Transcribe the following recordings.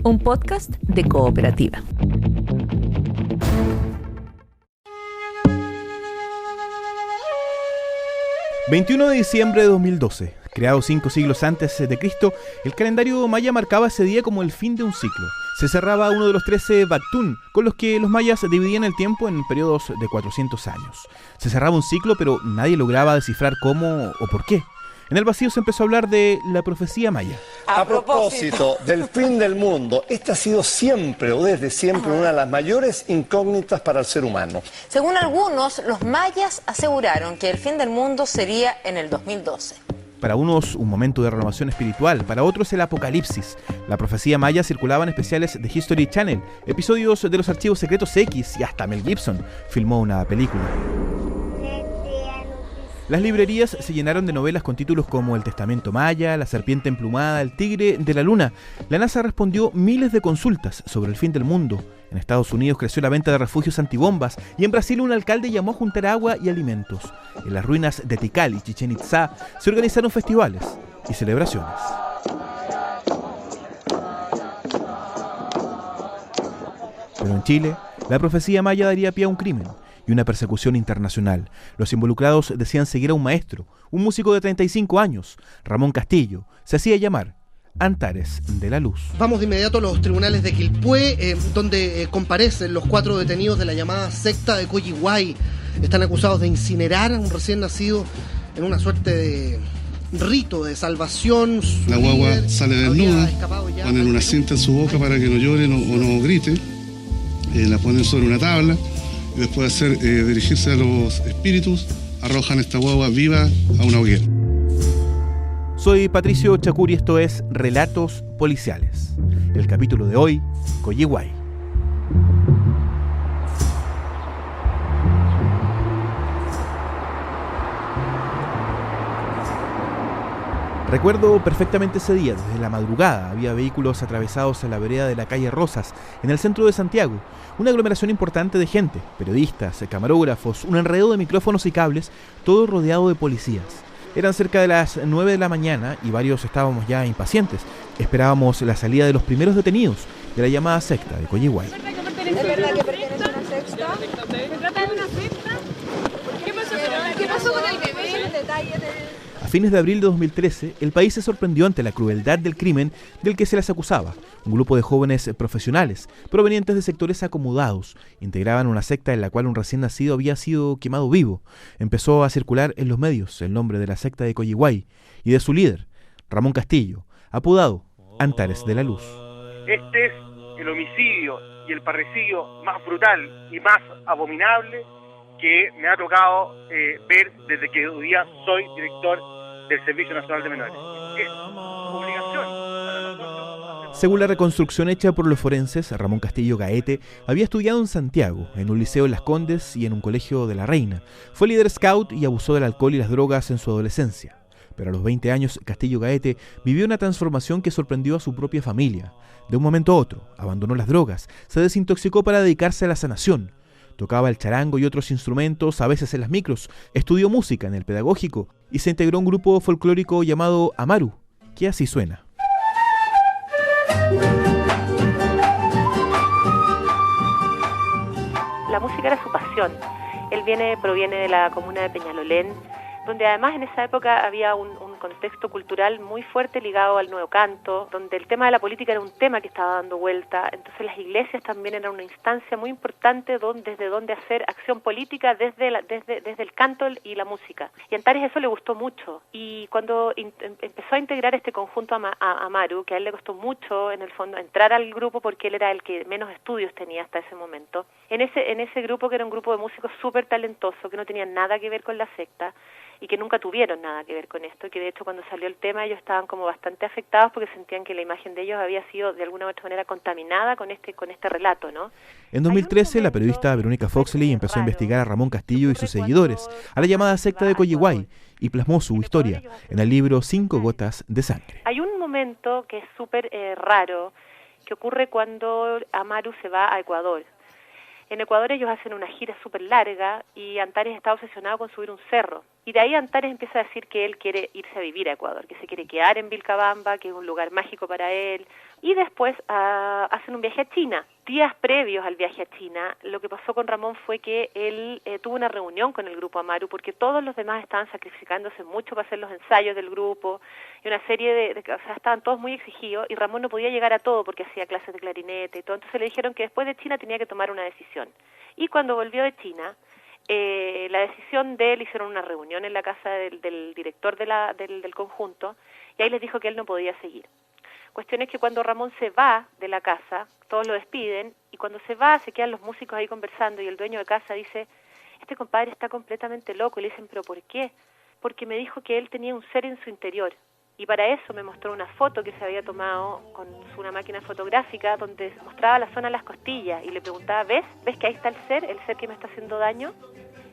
un podcast de Cooperativa. ...21 de diciembre de 2012... creado 5 siglos antes de Cristo... el calendario maya marcaba ese día como el fin de un ciclo. Se cerraba uno de los 13 Bactún... con los que los mayas dividían el tiempo en periodos de 400 años. Se cerraba un ciclo, pero nadie lograba descifrar cómo o por qué. En el vacío se empezó a hablar de la profecía maya. A propósito del fin del mundo, esta ha sido siempre o desde siempre una de las mayores incógnitas para el ser humano. Según algunos, los mayas aseguraron que el fin del mundo sería en el 2012. Para unos, un momento de renovación espiritual, para otros, el apocalipsis. La profecía maya circulaba en especiales de History Channel, episodios de los archivos secretos X y hasta Mel Gibson filmó una película. Las librerías se llenaron de novelas con títulos como El Testamento Maya, La Serpiente Emplumada, El Tigre de la Luna. La NASA respondió miles de consultas sobre el fin del mundo. En Estados Unidos creció la venta de refugios antibombas y en Brasil un alcalde llamó a juntar agua y alimentos. En las ruinas de Tikal y Chichén Itzá se organizaron festivales y celebraciones. Pero en Chile, la profecía maya daría pie a un crimen y una persecución internacional. Los involucrados decían seguir a un maestro, un músico de 35 años, Ramón Castillo. Se hacía llamar Antares de la Luz. Vamos de inmediato a los tribunales de Quilpué, donde comparecen los 4 detenidos de la llamada secta de Coyihuay. Están acusados de incinerar a un recién nacido en una suerte de rito de salvación. La guagua sale desnuda, ponen una cinta en su boca para que no llore o no grite, la ponen sobre una tabla y después de dirigirse a los espíritus, arrojan esta guagua viva a una hoguera. Soy Patricio Chacuri, esto es Relatos Policiales. El capítulo de hoy, Coyihuay. Recuerdo perfectamente ese día, desde la madrugada había vehículos atravesados en la vereda de la calle Rosas, en el centro de Santiago. Una aglomeración importante de gente, periodistas, camarógrafos, un enredo de micrófonos y cables, todo rodeado de policías. Eran cerca de las 9 de la mañana y varios estábamos ya impacientes. Esperábamos la salida de los primeros detenidos de la llamada secta de Coyihuay. ¿Es verdad que pertenece a una secta? ¿Se trata de una secta? ¿Qué pasó con el bebé? A fines de abril de 2013, el país se sorprendió ante la crueldad del crimen del que se les acusaba. Un grupo de jóvenes profesionales, provenientes de sectores acomodados, integraban una secta en la cual un recién nacido había sido quemado vivo. Empezó a circular en los medios el nombre de la secta de Coyihuay y de su líder, Ramón Castillo, apodado Antares de la Luz. Este es el homicidio y el parricidio más brutal y más abominable que me ha tocado ver desde que hoy día soy director del Servicio Nacional de Menores. Es obligación para nosotros. Según la reconstrucción hecha por los forenses, Ramón Castillo Gaete había estudiado en Santiago, en un liceo en Las Condes y en un colegio de La Reina. Fue líder scout y abusó del alcohol y las drogas en su adolescencia. Pero a los 20 años, Castillo Gaete vivió una transformación que sorprendió a su propia familia. De un momento a otro, abandonó las drogas, se desintoxicó para dedicarse a la sanación. Tocaba el charango y otros instrumentos, a veces en las micros, estudió música en el pedagógico y se integró a un grupo folclórico llamado Amaru, que así suena. La música era su pasión. Él proviene de la comuna de Peñalolén, donde además en esa época había un contexto cultural muy fuerte ligado al nuevo canto, donde el tema de la política era un tema que estaba dando vuelta. Entonces las iglesias también eran una instancia muy importante desde donde hacer acción política desde el canto y la música. Y a Antares eso le gustó mucho. Y cuando empezó a integrar este conjunto a Amaru, que a él le costó mucho en el fondo entrar al grupo porque él era el que menos estudios tenía hasta ese momento, en ese grupo, que era un grupo de músicos súper talentoso, que no tenían nada que ver con la secta, y que nunca tuvieron nada que ver con esto, y que de hecho cuando salió el tema ellos estaban como bastante afectados porque sentían que la imagen de ellos había sido de alguna u otra manera contaminada con este relato, ¿no? En 2013 la periodista Verónica Foxley empezó a investigar a Ramón Castillo y sus seguidores, a la llamada secta de Coyihuay, y plasmó su historia en el libro 5 gotas de sangre. Hay un momento que es súper raro, que ocurre cuando Amaru se va a Ecuador. En Ecuador ellos hacen una gira súper larga y Antares está obsesionado con subir un cerro. Y de ahí Antares empieza a decir que él quiere irse a vivir a Ecuador, que se quiere quedar en Vilcabamba, que es un lugar mágico para él. Y después hacen un viaje a China. Días previos al viaje a China, lo que pasó con Ramón fue que él tuvo una reunión con el grupo Amaru, porque todos los demás estaban sacrificándose mucho para hacer los ensayos del grupo, y una serie o sea, estaban todos muy exigidos, y Ramón no podía llegar a todo porque hacía clases de clarinete y todo. Entonces le dijeron que después de China tenía que tomar una decisión. Y cuando volvió de China, la decisión de él, hicieron una reunión en la casa del director del conjunto, y ahí les dijo que él no podía seguir. Cuestión es que cuando Ramón se va de la casa, todos lo despiden, y cuando se va se quedan los músicos ahí conversando, y el dueño de casa dice, este compadre está completamente loco, y le dicen, ¿pero por qué? Porque me dijo que él tenía un ser en su interior, y para eso me mostró una foto que se había tomado con una máquina fotográfica donde mostraba la zona de las costillas, y le preguntaba, ¿ves que ahí está el ser que me está haciendo daño?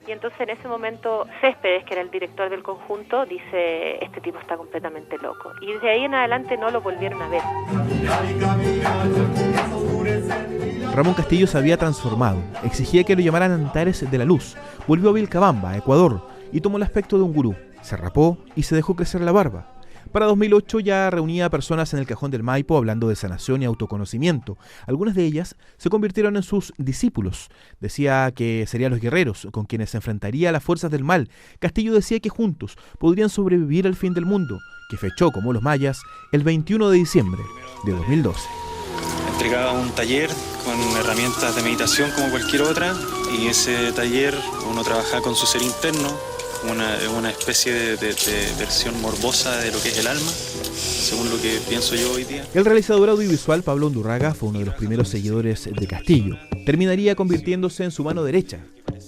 Y entonces en ese momento Céspedes, que era el director del conjunto, dice, este tipo está completamente loco. Y desde ahí en adelante no lo volvieron a ver. Ramón Castillo se había transformado, exigía que lo llamaran Antares de la Luz, volvió a Vilcabamba, Ecuador, y tomó el aspecto de un gurú. Se rapó y se dejó crecer la barba. Para 2008 ya reunía a personas en el Cajón del Maipo hablando de sanación y autoconocimiento. Algunas de ellas se convirtieron en sus discípulos. Decía que serían los guerreros con quienes se enfrentaría a las fuerzas del mal. Castillo decía que juntos podrían sobrevivir al fin del mundo, que fechó, como los mayas, el 21 de diciembre de 2012. Entregaba un taller con herramientas de meditación como cualquier otra, y ese taller uno trabajaba con su ser interno, una especie de versión morbosa de lo que es el alma, según lo que pienso yo hoy día. El realizador audiovisual Pablo Undurraga fue uno de los primeros seguidores de Castillo. Terminaría convirtiéndose en su mano derecha.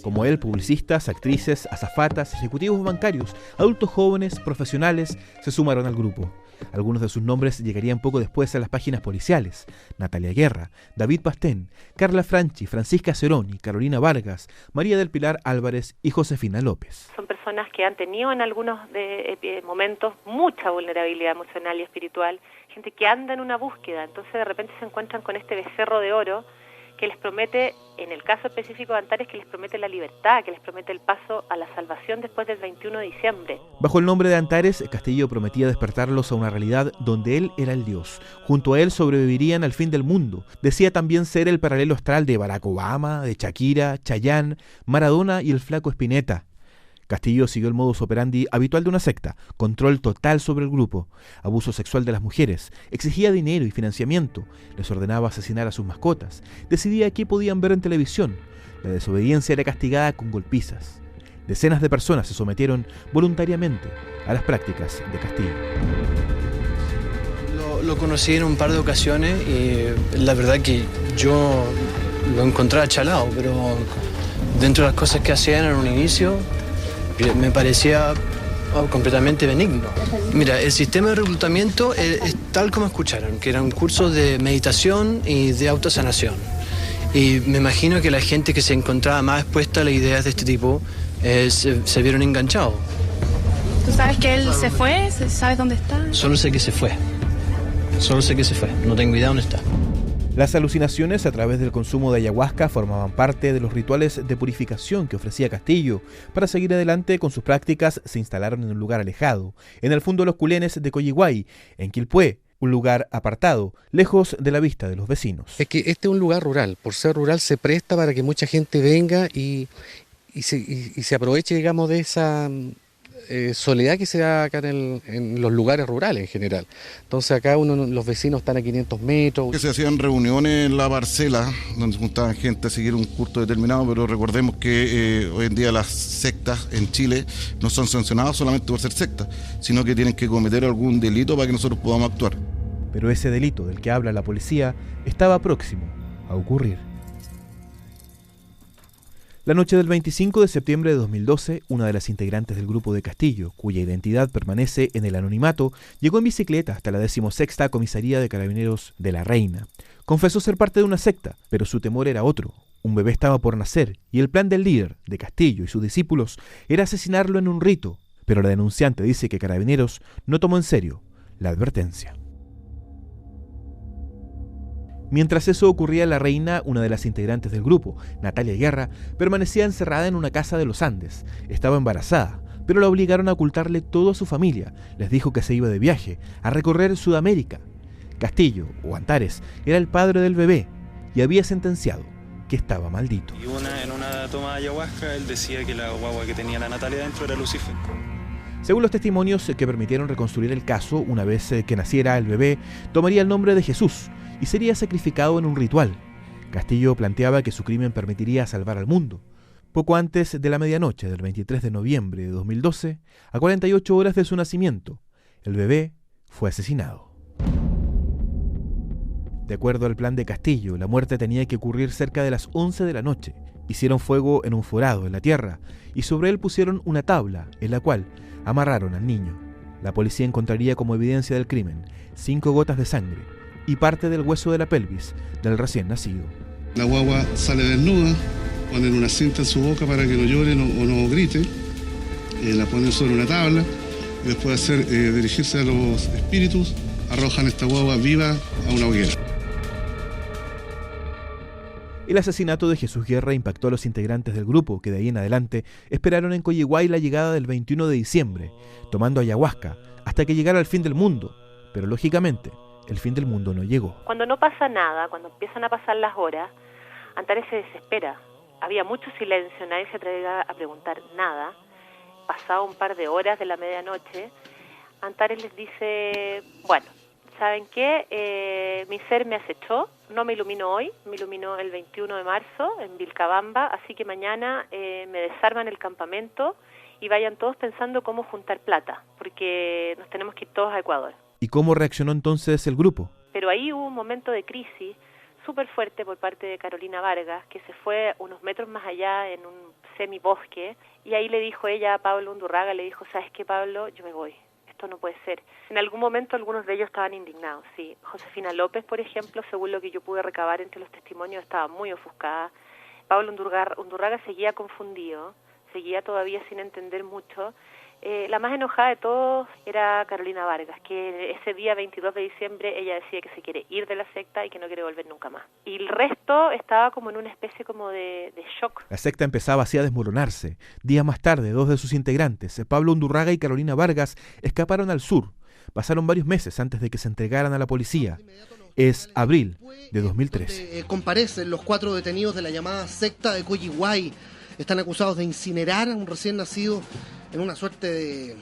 Como él, publicistas, actrices, azafatas, ejecutivos bancarios, adultos jóvenes, profesionales, se sumaron al grupo. Algunos de sus nombres llegarían poco después a las páginas policiales: Natalia Guerra, David Pastén, Carla Franchi, Francisca Ceroni, Carolina Vargas, María del Pilar Álvarez y Josefina López. Son personas que han tenido en algunos momentos mucha vulnerabilidad emocional y espiritual, gente que anda en una búsqueda, entonces de repente se encuentran con este becerro de oro que les promete, en el caso específico de Antares, que les promete la libertad, que les promete el paso a la salvación después del 21 de diciembre. Bajo el nombre de Antares, Castillo prometía despertarlos a una realidad donde él era el Dios. Junto a él sobrevivirían al fin del mundo. Decía también ser el paralelo astral de Barack Obama, de Shakira, Chayanne, Maradona y el Flaco Spinetta. Castillo siguió el modus operandi habitual de una secta: control total sobre el grupo, abuso sexual de las mujeres, exigía dinero y financiamiento, les ordenaba asesinar a sus mascotas, decidía qué podían ver en televisión. La desobediencia era castigada con golpizas. Decenas de personas se sometieron voluntariamente a las prácticas de Castillo. Lo conocí en un par de ocasiones y la verdad que yo lo encontraba chalado, pero dentro de las cosas que hacían en un inicio me parecía completamente benigno. Mira, el sistema de reclutamiento es tal como escucharon, que era un curso de meditación y de autosanación. Y me imagino que la gente que se encontraba más expuesta a las ideas de este tipo se vieron enganchados. ¿Tú sabes que él se fue? ¿Sabes dónde está? Solo sé que se fue. No tengo idea dónde está. Las alucinaciones a través del consumo de ayahuasca formaban parte de los rituales de purificación que ofrecía Castillo. Para seguir adelante con sus prácticas se instalaron en un lugar alejado, en el fondo de los culenes de Coyihuay, en Quilpué, un lugar apartado, lejos de la vista de los vecinos. Es que este es un lugar rural. Por ser rural se presta para que mucha gente venga y se aproveche, digamos, de esa soledad que se da acá en los lugares rurales en general. Entonces acá los vecinos están a 500 metros. Se hacían reuniones en la parcela donde se juntaban gente a seguir un curso determinado, pero recordemos que hoy en día las sectas en Chile no son sancionadas solamente por ser sectas, sino que tienen que cometer algún delito para que nosotros podamos actuar. Pero ese delito del que habla la policía estaba próximo a ocurrir. La noche del 25 de septiembre de 2012, una de las integrantes del grupo de Castillo, cuya identidad permanece en el anonimato, llegó en bicicleta hasta la 16ª Comisaría de Carabineros de La Reina. Confesó ser parte de una secta, pero su temor era otro. Un bebé estaba por nacer y el plan del líder, de Castillo y sus discípulos, era asesinarlo en un rito. Pero la denunciante dice que Carabineros no tomó en serio la advertencia. Mientras eso ocurría en La Reina, una de las integrantes del grupo, Natalia Guerra, permanecía encerrada en una casa de los Andes. Estaba embarazada. pero la obligaron a ocultarle todo a su familia. Les dijo que se iba de viaje, a recorrer Sudamérica. Castillo, o Antares, era el padre del bebé y había sentenciado que estaba maldito. Y en una toma de ayahuasca él decía que la guagua que tenía la Natalia dentro era Lucifer. Según los testimonios que permitieron reconstruir el caso, una vez que naciera el bebé, tomaría el nombre de Jesús y sería sacrificado en un ritual. Castillo planteaba que su crimen permitiría salvar al mundo. Poco antes de la medianoche del 23 de noviembre de 2012, a 48 horas de su nacimiento, el bebé fue asesinado. De acuerdo al plan de Castillo, la muerte tenía que ocurrir cerca de las 11 de la noche. Hicieron fuego en un forado en la tierra y sobre él pusieron una tabla en la cual amarraron al niño. La policía encontraría como evidencia del crimen 5 gotas de sangre y parte del hueso de la pelvis del recién nacido. La guagua sale desnuda, ponen una cinta en su boca para que no llore o no grite, la ponen sobre una tabla y después de dirigirse a los espíritus, arrojan esta guagua viva a una hoguera. El asesinato de Jesús Guerra impactó a los integrantes del grupo, que de ahí en adelante esperaron en Coyihuay la llegada del 21 de diciembre, tomando ayahuasca, hasta que llegara el fin del mundo. Pero lógicamente, el fin del mundo no llegó. Cuando no pasa nada, cuando empiezan a pasar las horas, Antares se desespera. Había mucho silencio, nadie se atrevía a preguntar nada. Pasado un par de horas de la medianoche, Antares les dice, bueno, ¿saben qué? Mi ser me acechó, no me iluminó hoy, me iluminó el 21 de marzo en Vilcabamba, así que mañana me desarman el campamento y vayan todos pensando cómo juntar plata, porque nos tenemos que ir todos a Ecuador. ¿Y cómo reaccionó entonces el grupo? Pero ahí hubo un momento de crisis súper fuerte por parte de Carolina Vargas, que se fue unos metros más allá en un semibosque, y ahí le dijo ella a Pablo Undurraga, le dijo, ¿sabes qué, Pablo? Yo me voy. Esto no puede ser. En algún momento algunos de ellos estaban indignados, sí. Josefina López, por ejemplo, según lo que yo pude recabar entre los testimonios, estaba muy ofuscada. Pablo Undurraga seguía confundido, seguía todavía sin entender mucho. La más enojada de todos era Carolina Vargas, que ese día 22 de diciembre ella decía que se quiere ir de la secta y que no quiere volver nunca más. Y el resto estaba como en una especie como de shock. La secta empezaba así a desmoronarse. Días más tarde, 2 de sus integrantes, Pablo Undurraga y Carolina Vargas, escaparon al sur. Pasaron varios meses antes de que se entregaran a la policía. Es abril de 2013. Comparecen los 4 detenidos de la llamada secta de Coyihuay. Están acusados de incinerar a un recién nacido en una suerte de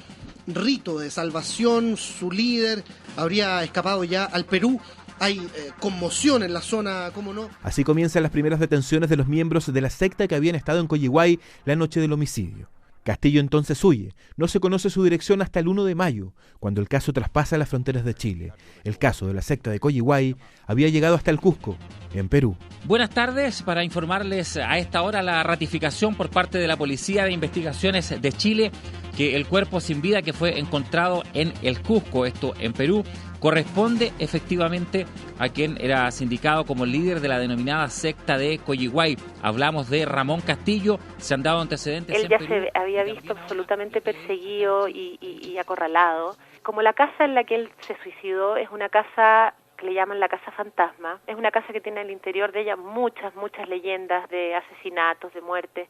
rito de salvación. Su líder habría escapado ya al Perú. Hay conmoción en la zona, ¿cómo no? Así comienzan las primeras detenciones de los miembros de la secta que habían estado en Coyihuay la noche del homicidio. Castillo entonces huye. No se conoce su dirección hasta el 1 de mayo, cuando el caso traspasa las fronteras de Chile. El caso de la secta de Coyihuay había llegado hasta el Cusco, en Perú. Buenas tardes, para informarles a esta hora la ratificación por parte de la Policía de Investigaciones de Chile que el cuerpo sin vida que fue encontrado en el Cusco, esto en Perú, corresponde efectivamente a quien era sindicado como líder de la denominada secta de Coyihuay. Hablamos de Ramón Castillo. Se han dado antecedentes. Él ya se había visto absolutamente perseguido y acorralado. Como la casa en la que él se suicidó es una casa que le llaman la casa fantasma, es una casa que tiene al interior de ella muchas leyendas de asesinatos, de muertes.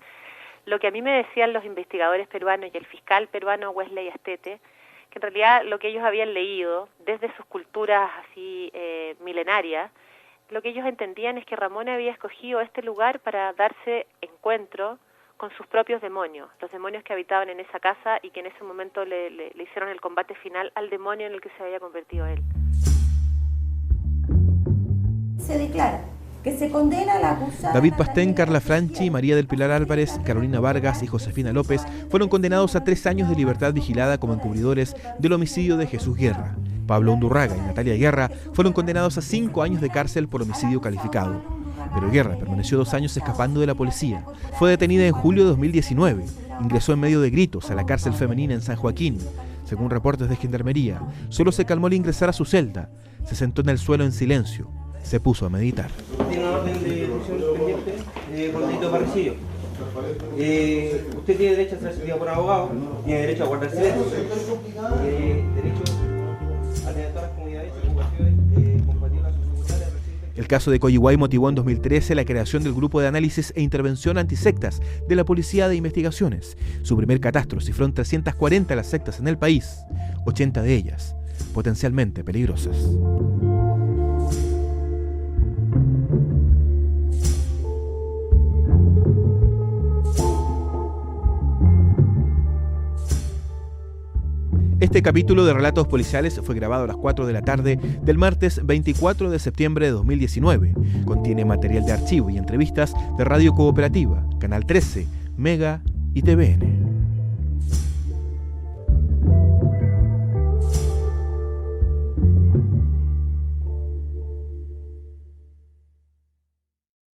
Lo que a mí me decían los investigadores peruanos y el fiscal peruano Wesley Astete, que en realidad lo que ellos habían leído desde sus culturas así milenarias, lo que ellos entendían es que Ramón había escogido este lugar para darse encuentro con sus propios demonios, los demonios que habitaban en esa casa y que en ese momento le hicieron el combate final al demonio en el que se había convertido él. Se declara que se condena a la acusada. David Pastén, Carla Franchi, María del Pilar Álvarez, Carolina Vargas y Josefina López fueron condenados a 3 años de libertad vigilada como encubridores del homicidio de Jesús Guerra. Pablo Undurraga y Natalia Guerra fueron condenados a 5 años de cárcel por homicidio calificado. Pero Guerra permaneció 2 años escapando de la policía. Fue detenida en julio de 2019. Ingresó en medio de gritos a la cárcel femenina en San Joaquín. Según reportes de Gendarmería, solo se calmó al ingresar a su celda. Se sentó en el suelo en silencio. Se puso a meditar. Tiene una orden de prisión pendiente por delito de parricidio. Usted tiene derecho a ser asistido por abogado, tiene derecho a guardar silencio, tiene derecho a tener todas las comunidades y ocupaciones compatibles a sus facultades. El caso de Coyihuay motivó en 2013 la creación del Grupo de Análisis e Intervención Antisectas de la Policía de Investigaciones. Su primer catastro cifró en 340 las sectas en el país, 80 de ellas potencialmente peligrosas. Este capítulo de Relatos Policiales fue grabado a las 4 de la tarde del martes 24 de septiembre de 2019. Contiene material de archivo y entrevistas de Radio Cooperativa, Canal 13, Mega y TVN.